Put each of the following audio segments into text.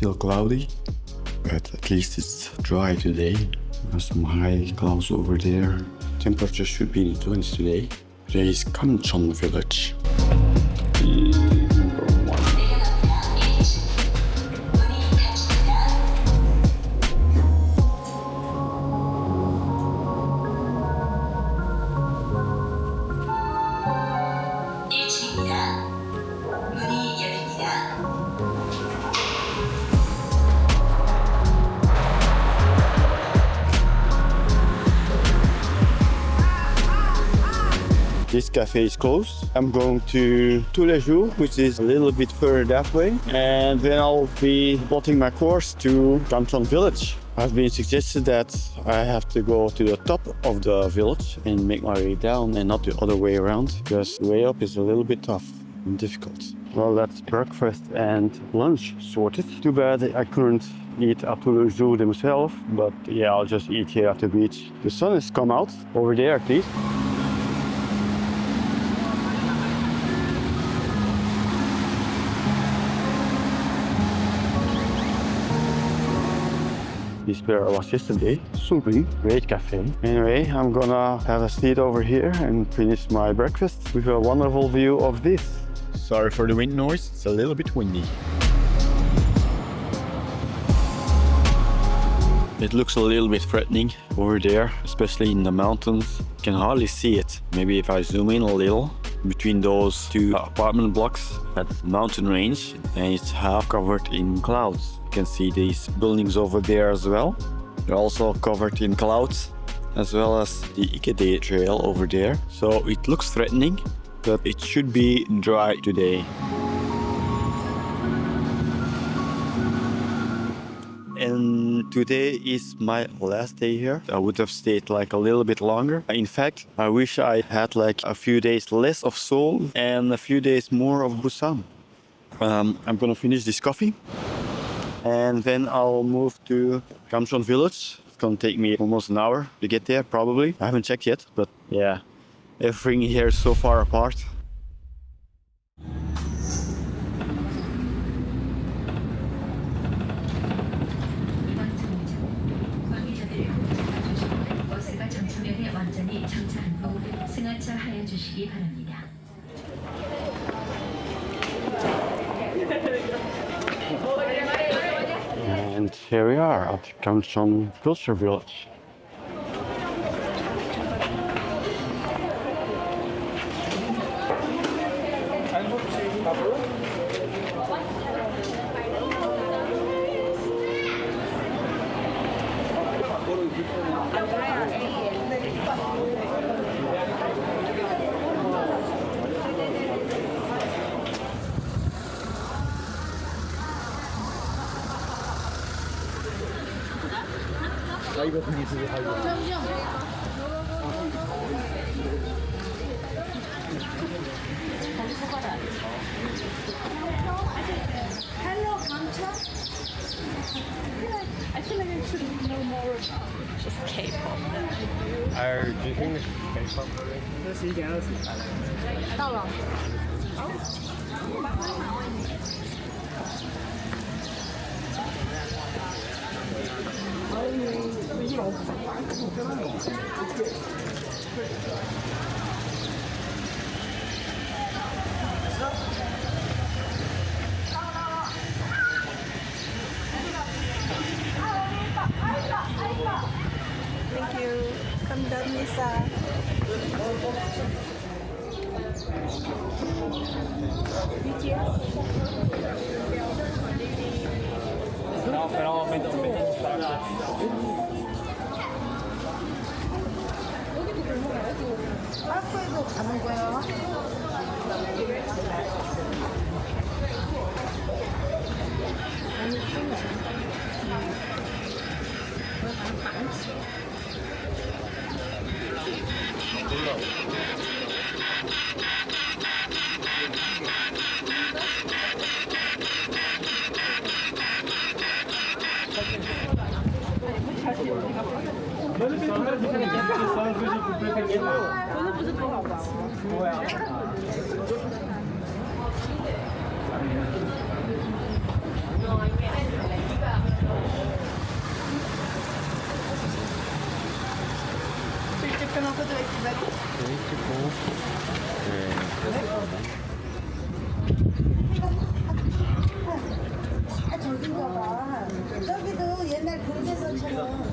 still cloudy, but at least it's dry today. There's some high clouds over there. Temperature should be in the 20s today. Today is Gamcheon Village. This cafe is closed. I'm going to Tous Les Jour, which is a little bit further that way. And then I'll be plotting my course to Gamcheon Village. I've been suggested that I have to go to the top of the village and make my way down and not the other way around, because the way up is a little bit tough and difficult. Well, that's breakfast and lunch sorted. Too bad I couldn't eat at Tous Les Jour themselves, but yeah, I'll just eat here at the beach. The sun has come out, over there at least. This where I was yesterday. Super great cafe. Anyway, I'm gonna have a seat over here and finish my breakfast with a wonderful view of this. Sorry for the wind noise, it's a little bit windy. It looks a little bit threatening over there, especially in the mountains. You can hardly see it. Maybe if I zoom in a little, between those two apartment blocks, that's mountain range, and it's half covered in clouds. You can see these buildings over there as well. They're also covered in clouds, as well as the Ikeda trail over there. So it looks threatening, but it should be dry today. And today is my last day here. I would have stayed like a little bit longer. In fact, I wish I had like a few days less of Seoul and a few days more of Busan. I'm gonna finish this coffee and then I'll move to Gamcheon Village. It's gonna take me almost an hour to get there, probably. I haven't checked yet, but yeah, everything here is so far apart. And here we are at Gamcheon Culture Village. Hello, Gamcheon. I feel like I should know more about just K-pop. Do you think this is K-pop already? 到了。Thank you. 감사합니다. 파크에도 가는 거야. cheerful. 저긴가 봐. 저기도 옛날 그릇에서처럼.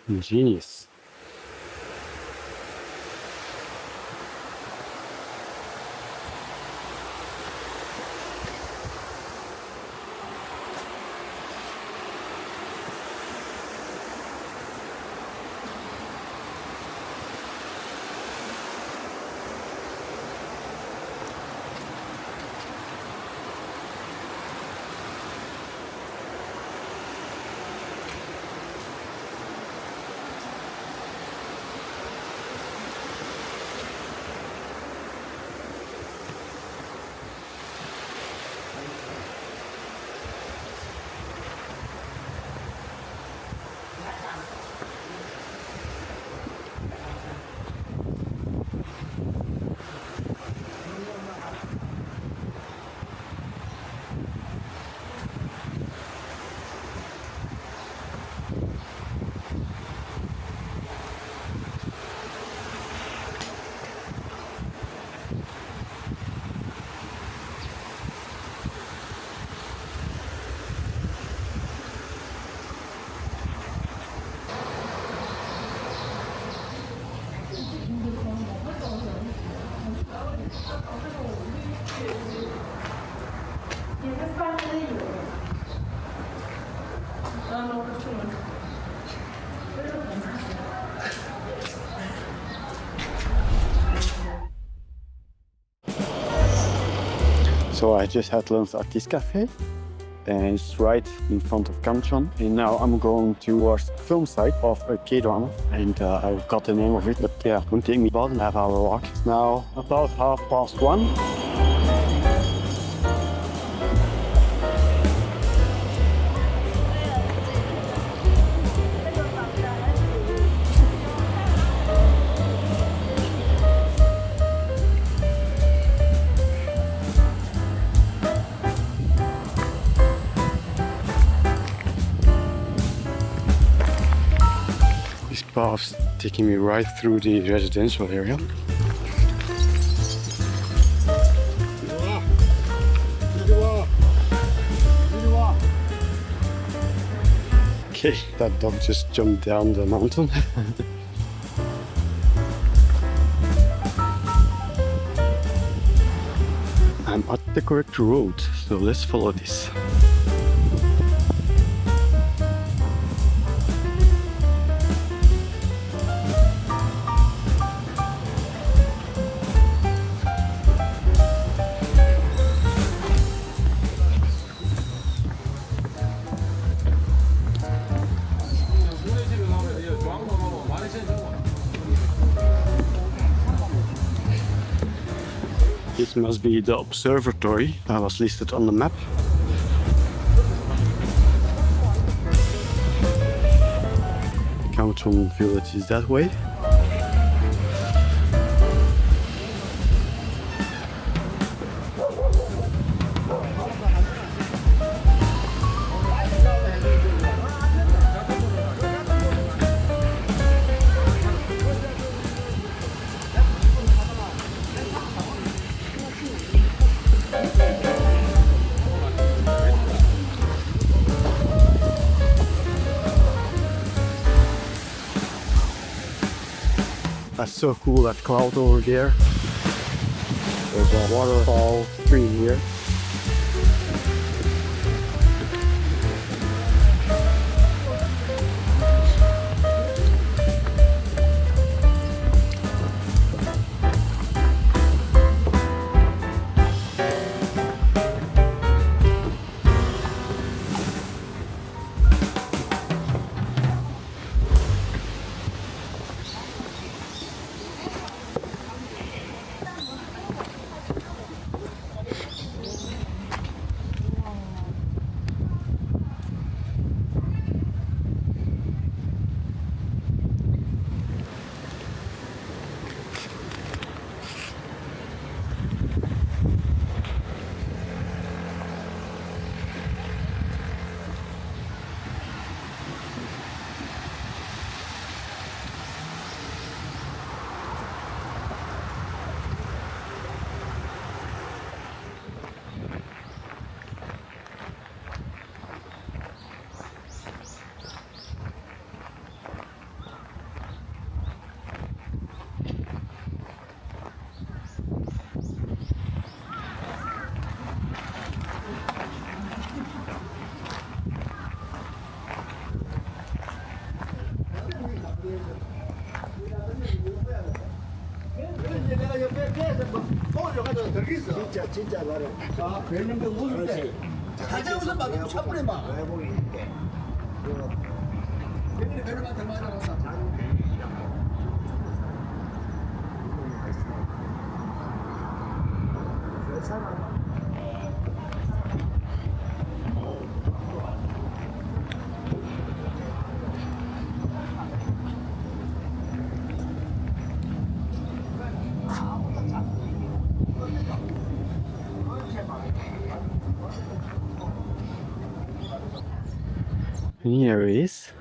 Ingenious. So I just had lunch at this cafe, and it's right in front of Gamcheon. And now I'm going towards the film site of a K-drama, and I got the name of it, but yeah, it will take me about a half-hour walk. It's now about 1:30. This path's taking me right through the residential area. Okay, that dog just jumped down the mountain. I'm at the correct road, so let's follow this. This must be the observatory that was listed on the map. Gamcheon Village is that way. That's so cool, that cloud over there. There's a waterfall stream here. 진짜 말해. 아, 별명도 웃을 때. 가장 웃음 막 첫번에 막. 외국이 있게. 별명만 더 많이 나온다. And here it is.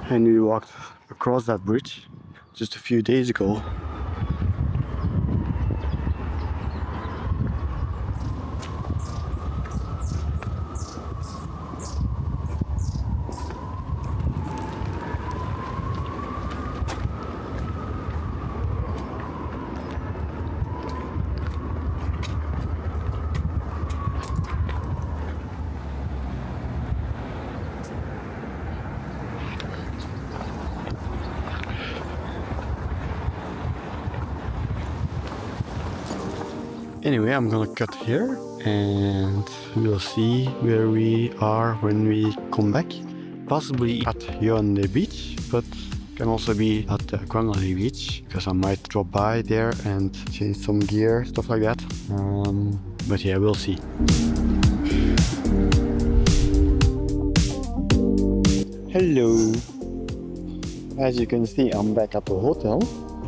And we walked across that bridge just a few days ago. Anyway, I'm gonna cut here and we'll see where we are when we come back. Possibly at Gewngalli Beach, but can also be at the Gwangalli Beach because I might drop by there and change some gear, stuff like that. But yeah, we'll see. Hello. As you can see, I'm back at the hotel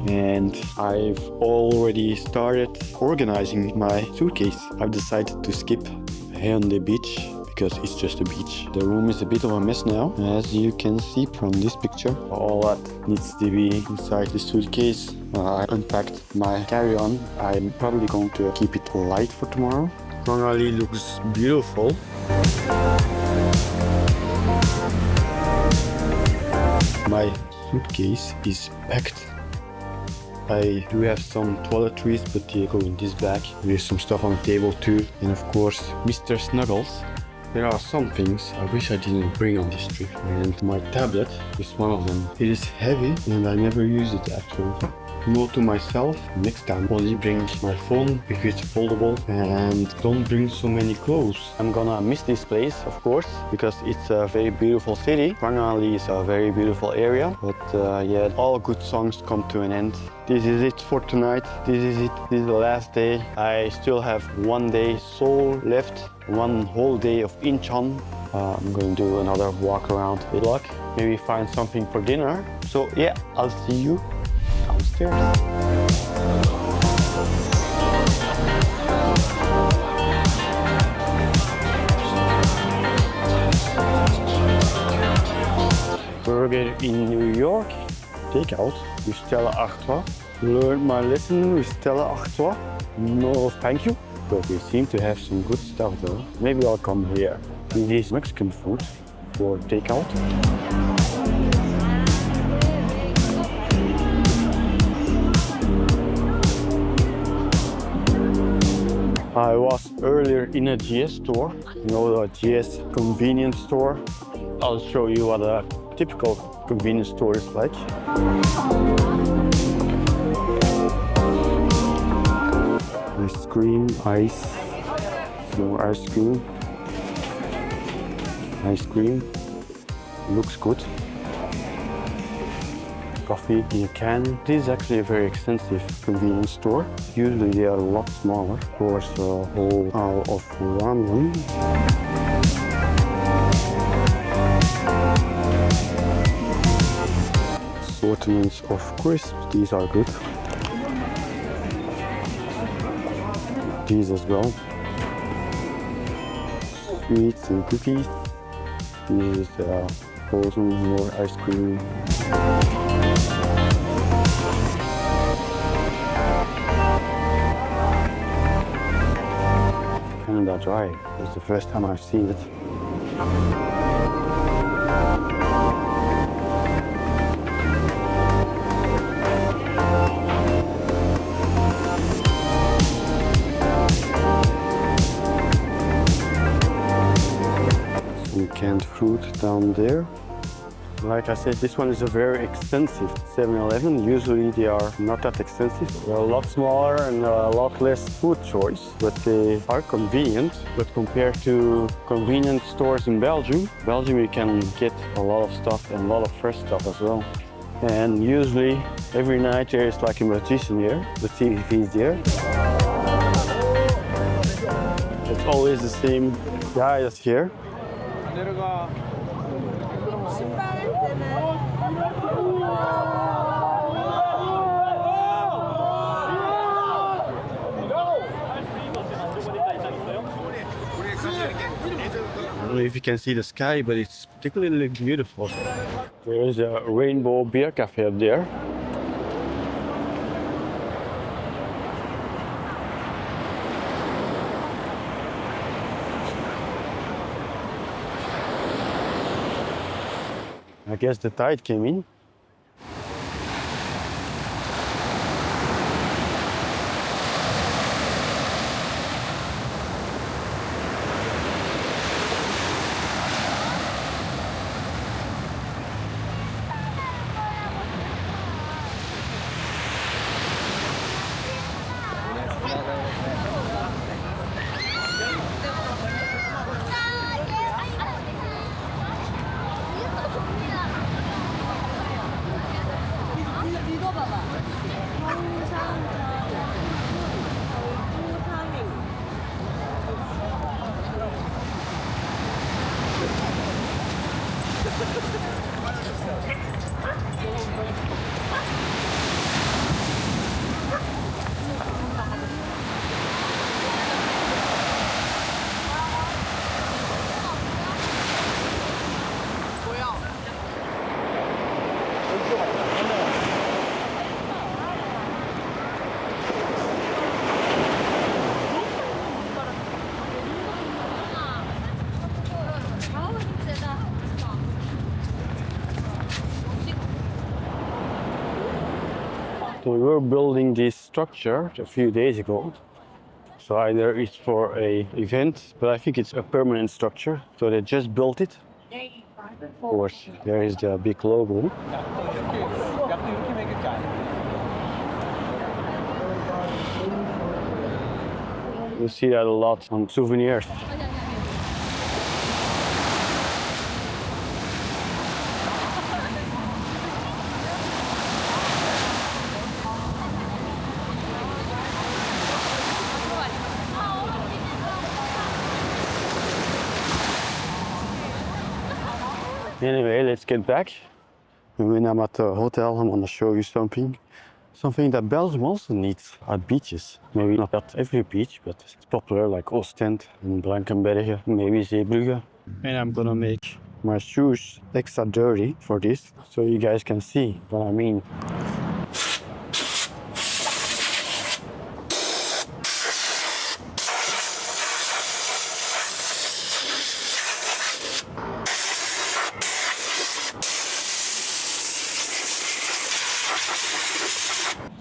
and I've already started organizing my suitcase. I've decided to skip Gwangalli Beach because it's just a beach. The room is a bit of a mess now, as you can see from this picture. All that needs to be inside the suitcase. I unpacked my carry-on. I'm probably going to keep it light for tomorrow. Gwangalli looks beautiful. My suitcase is packed. I do have some toiletries, but they go in this bag. There's some stuff on the table too. And of course, Mr. Snuggles. There are some things I wish I didn't bring on this trip. And my tablet is one of them. It is heavy and I never use it actually. Note to myself, next time only bring my phone if it's foldable and don't bring so many clothes. I'm gonna miss this place, of course, because it's a very beautiful city. Gwangalli is a very beautiful area, but yeah, all good songs come to an end. This is it for tonight. This is it. This is the last day. I still have one day Seoul left, one whole day of Incheon. I'm going to do another walk around Village, maybe find something for dinner. So yeah, I'll see you downstairs. Burger in New York, takeout with Stella Artois. Learned my lesson with Stella Artois. No thank you, but they seem to have some good stuff though. Maybe I'll come here. This is Mexican food for takeout. I was earlier in a GS store, you know, the GS convenience store. I'll show you what a typical convenience store is like. Ice cream, ice, more ice cream. Ice cream, looks good. Coffee in a can. This is actually a very extensive convenience store. Usually they are a lot smaller. Of course, a whole aisle of ramen. Assortments of crisps. These are good. These as well. Sweets and cookies. This is frozen more ice cream. Canada Dry. It's the first time I've seen it. Some canned fruit down there. Like I said, this one is a very extensive 7-Eleven. Usually they are not that extensive. They're a lot smaller and a lot less food choice, but they are convenient. But compared to convenience stores in Belgium, you can get a lot of stuff and a lot of fresh stuff as well. And usually every night there is like a magician here. Let's see if he's there. It's always the same guy that's here. I don't know if you can see the sky, but it's particularly beautiful. There is a rainbow beer cafe up there. I guess the tide came in. So we were building this structure a few days ago. So either it's for a event, but I think it's a permanent structure. So they just built it. Of course, there is the big logo. You see that a lot on souvenirs. Anyway, let's get back. When I'm at the hotel, I'm gonna show you something. Something that Belgium also needs at beaches. Maybe not at every beach, but it's popular like Ostend and Blankenberge, maybe Zeebrugge. And I'm gonna make my shoes extra dirty for this, so you guys can see what I mean.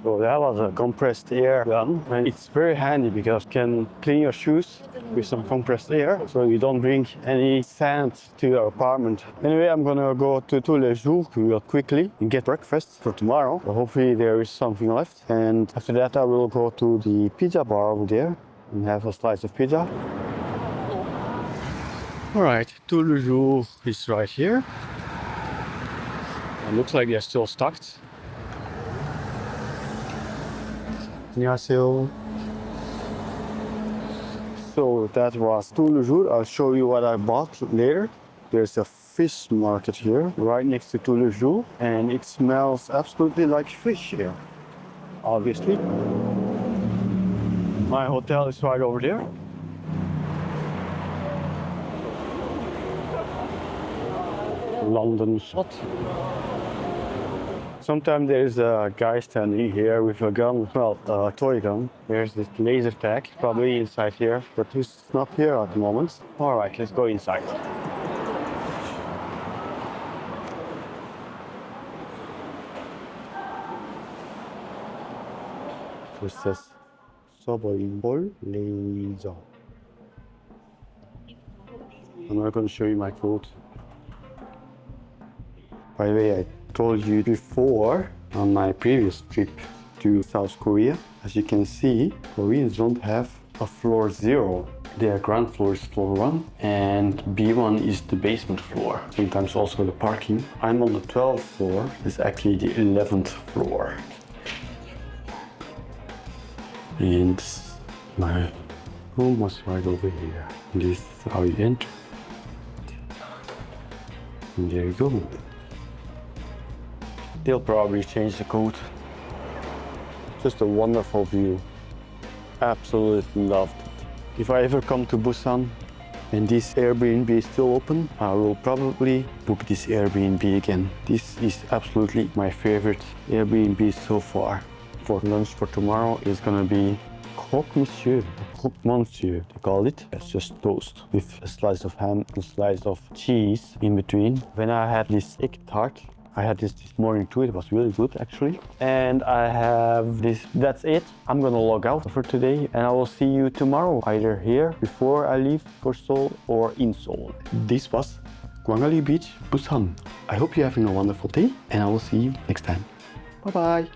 So that was a compressed air gun, and it's very handy because you can clean your shoes with some compressed air, so you don't bring any sand to your apartment. Anyway, I'm gonna go to Tous Les Jour real quickly and get breakfast for tomorrow. So hopefully there is something left, and after that I will go to the pizza bar over there and have a slice of pizza. Alright, Tous Les Jour is right here. It looks like they're still stocked. 안녕하세요. So that was Tous Les Jour. I'll show you what I bought later. There's a fish market here, right next to Tous Les Jour, and it smells absolutely like fish here, obviously. My hotel is right over there. London shot. Sometimes there's a guy standing here with a gun, well, a toy gun. There's this laser tag, probably inside here, but he's not here at the moment. All right, let's go inside. So it says, Tous Les. I'm not going to show you my food. By the way, I told you before on my previous trip to South Korea, as you can see, Koreans don't have a floor 0. Their ground floor is floor 1 and B1 is the basement floor. Sometimes also the parking. I'm on the 12th floor. It's actually the 11th floor. And my room was right over here. This is how you enter. And there you go. They'll probably change the code. Just a wonderful view. Absolutely loved it. If I ever come to Busan and this Airbnb is still open, I will probably book this Airbnb again. This is absolutely my favorite Airbnb so far. For lunch for tomorrow is gonna be croque monsieur, they call it. It's just toast with a slice of ham, a slice of cheese in between. When I had this egg tart, I had this morning too, it was really good actually. And I have this, that's it. I'm gonna log out for today and I will see you tomorrow, either here before I leave for Seoul or in Seoul. This was Gwangalli Beach, Busan. I hope you're having a wonderful day and I will see you next time. Bye bye.